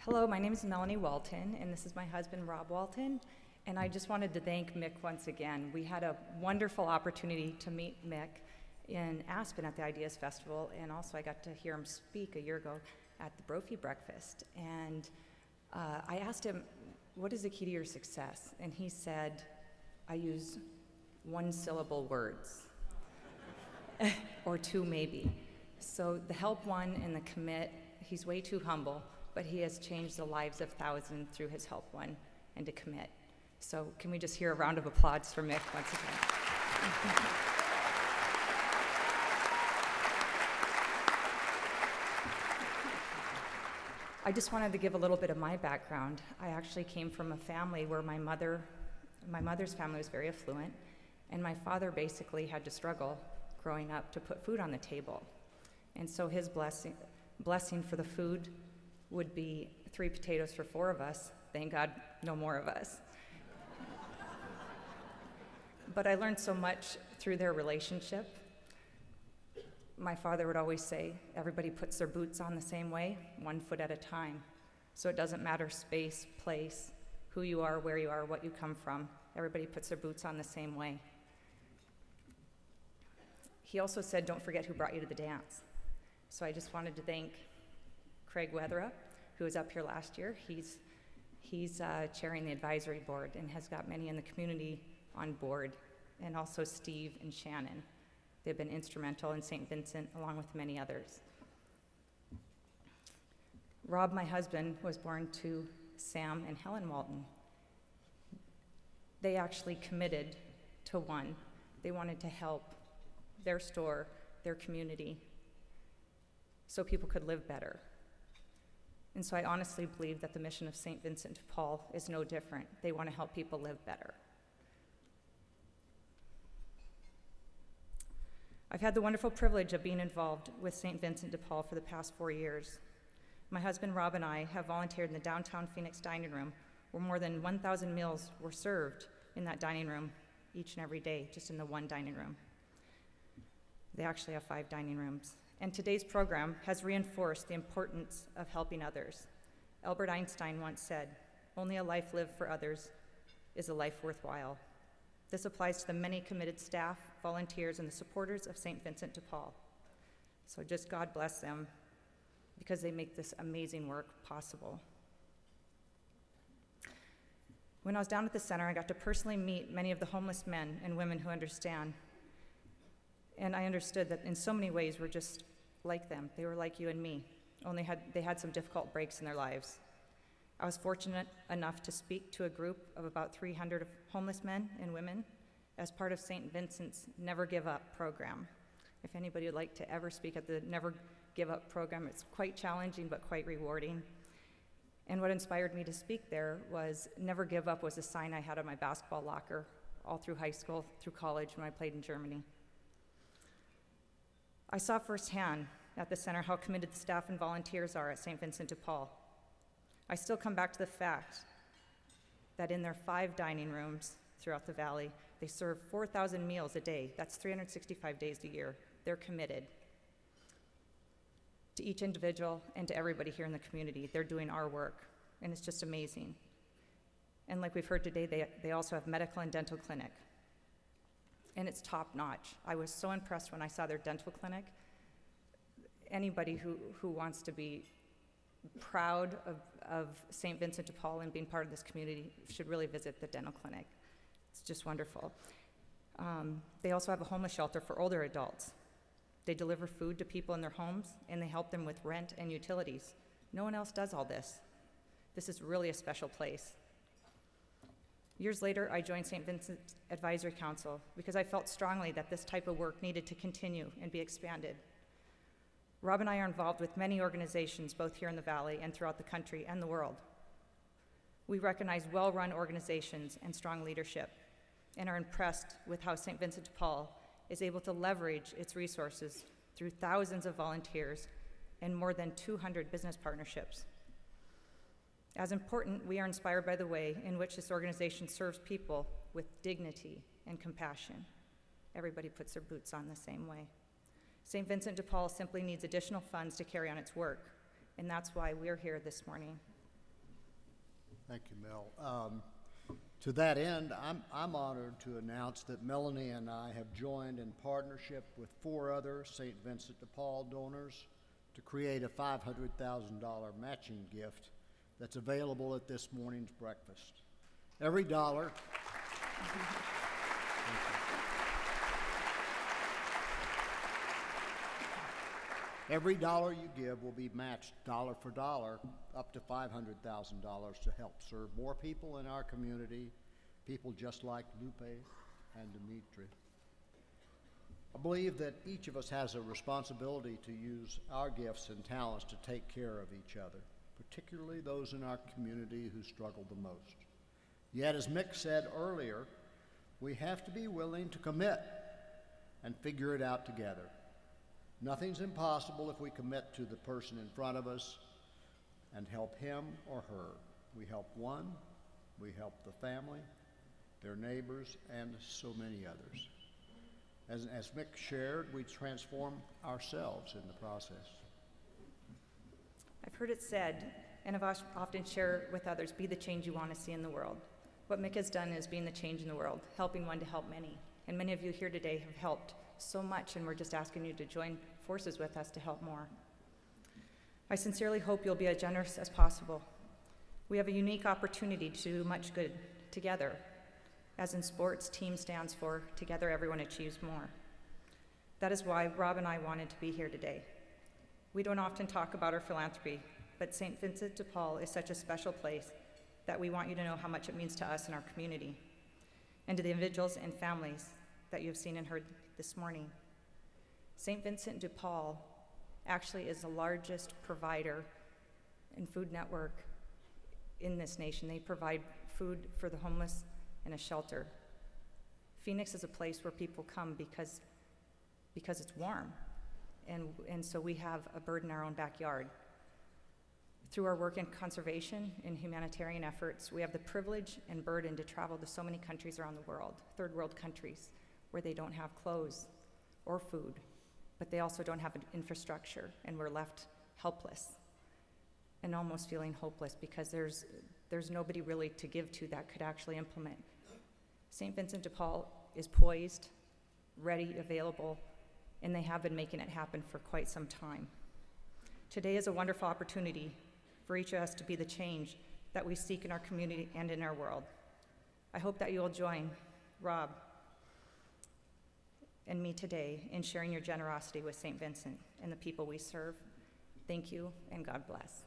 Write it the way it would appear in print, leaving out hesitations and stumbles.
Hello, my name is Melani Walton, and this is my husband, Rob Walton. And I just wanted to thank Mick once again. We had a wonderful opportunity to meet Mick in Aspen at the Ideas Festival, and also I got to hear him speak a year ago at the Brophy Breakfast. And I asked him, what is the key to your success? And he said, I use one-syllable words, or two maybe. So the help one and the commit, he's way too humble, but he has changed the lives of thousands through his help one and to commit. So can we just hear a round of applause for Mick once again? I just wanted to give a little bit of my background. I actually came from a family where my mother's family was very affluent, and my father basically had to struggle growing up to put food on the table. And so his blessing for the food would be 3 potatoes for 4 of us. Thank God, no more of us. But I learned so much through their relationship. My father would always say, everybody puts their boots on the same way, 1 foot at a time. So it doesn't matter space, place, who you are, where you are, what you come from. Everybody puts their boots on the same way. He also said, don't forget who brought you to the dance. So I just wanted to thank Craig Weatherup, who was up here last year. He's chairing the advisory board and has got many in the community on board, and also Steve and Shannon. They've been instrumental in St. Vincent, along with many others. Rob, my husband, was born to Sam and Helen Walton. They actually committed to one. They wanted to help their store, their community, so people could live better. And so I honestly believe that the mission of St. Vincent de Paul is no different. They want to help people live better. I've had the wonderful privilege of being involved with St. Vincent de Paul for the past 4 years. My husband Rob and I have volunteered in the downtown Phoenix dining room, where more than 1,000 meals were served in that dining room each and every day, just in the one dining room. They actually have 5 dining rooms. And today's program has reinforced the importance of helping others. Albert Einstein once said, only a life lived for others is a life worthwhile. This applies to the many committed staff, volunteers, and the supporters of St. Vincent de Paul. So just God bless them, because they make this amazing work possible. When I was down at the center, I got to personally meet many of the homeless men and women who understand. And I understood that in so many ways we're just like them. They were like you and me, only they had some difficult breaks in their lives. I was fortunate enough to speak to a group of about 300 homeless men and women as part of St. Vincent's Never Give Up program. If anybody would like to ever speak at the Never Give Up program, it's quite challenging but quite rewarding. And what inspired me to speak there was Never Give Up was a sign I had on my basketball locker all through high school, through college, when I played in Germany. I saw firsthand at the center how committed the staff and volunteers are at St. Vincent de Paul. I still come back to the fact that in their 5 dining rooms throughout the valley, they serve 4,000 meals a day. That's 365 days a year. They're committed to each individual and to everybody here in the community. They're doing our work, and it's just amazing. And like we've heard today, they also have medical and dental clinic, and it's top-notch. I was so impressed when I saw their dental clinic. Anybody who wants to be proud of St. Vincent de Paul and being part of this community should really visit the dental clinic. It's just wonderful. They also have a homeless shelter for older adults. They deliver food to people in their homes, and they help them with rent and utilities. No one else does all this. This is really a special place. Years later, I joined St. Vincent's Advisory Council because I felt strongly that this type of work needed to continue and be expanded. Rob and I are involved with many organizations, both here in the Valley and throughout the country and the world. We recognize well-run organizations and strong leadership, and are impressed with how St. Vincent de Paul is able to leverage its resources through thousands of volunteers and more than 200 business partnerships. As important, we are inspired by the way in which this organization serves people with dignity and compassion. Everybody puts their boots on the same way. St. Vincent de Paul simply needs additional funds to carry on its work, and that's why we're here this morning. Thank you, Mel. To that end, I'm honored to announce that Melanie and I have joined in partnership with 4 other St. Vincent de Paul donors to create a $500,000 matching gift that's available at this morning's breakfast. Every dollar. Every dollar you give will be matched dollar for dollar up to $500,000 to help serve more people in our community, people just like Lupe and Dimitri. I believe that each of us has a responsibility to use our gifts and talents to take care of each other, particularly those in our community who struggle the most. Yet, as Mick said earlier, we have to be willing to commit and figure it out together. Nothing's impossible if we commit to the person in front of us and help him or her. We help one, we help the family, their neighbors, and so many others. As Mick shared, we transform ourselves in the process. I've heard it said, and I've often shared with others, be the change you want to see in the world. What Mick has done is being the change in the world, helping one to help many. And many of you here today have helped so much, and we're just asking you to join forces with us to help more. I sincerely hope you'll be as generous as possible. We have a unique opportunity to do much good together. As in sports, team stands for together everyone achieves more. That is why Rob and I wanted to be here today. We don't often talk about our philanthropy, but St. Vincent de Paul is such a special place that we want you to know how much it means to us and our community, and to the individuals and families that you have seen and heard this morning. St. Vincent de Paul actually is the largest provider and food network in this nation. They provide food for the homeless and a shelter. Phoenix is a place where people come because it's warm, and so we have a bird in our own backyard. Through our work in conservation and humanitarian efforts, we have the privilege and burden to travel to so many countries around the world, third world countries, where they don't have clothes or food, but they also don't have an infrastructure, and we're left helpless and almost feeling hopeless because there's nobody really to give to that could actually implement. St. Vincent de Paul is poised, ready, available, and they have been making it happen for quite some time. Today is a wonderful opportunity for each of us to be the change that we seek in our community and in our world. I hope that you will join Rob and me today in sharing your generosity with St. Vincent and the people we serve. Thank you, and God bless.